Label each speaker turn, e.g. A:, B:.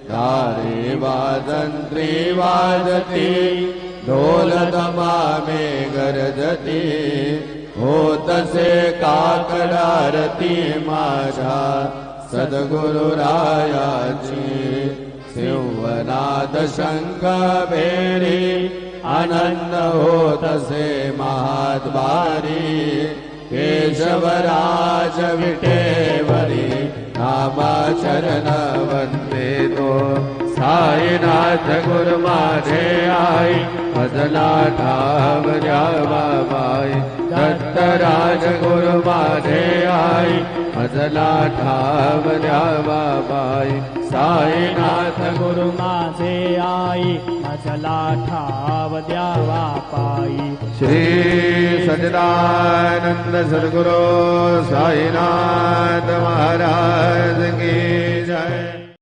A: तारे वाजंत्री वाजती ढोल दमामे गरजती होतसे काकडारती माझ्या सद्गुरुरायाची सिंहनाद शंख भेरी आनंद होतसे महाद्वारी केशवराज विटेवरी नामाचरण वंदे तो साईनाथ गुरु माझे आई भजला ठाव बाई दत्तराज गुरु माझे आई भजला ठाव बाई साईनाथ
B: गुरु माझे आई भजला ठाव द्यावा पायी
A: श्री सच्चिदानंद सद्गुरु साईनाथ महाराज की जय।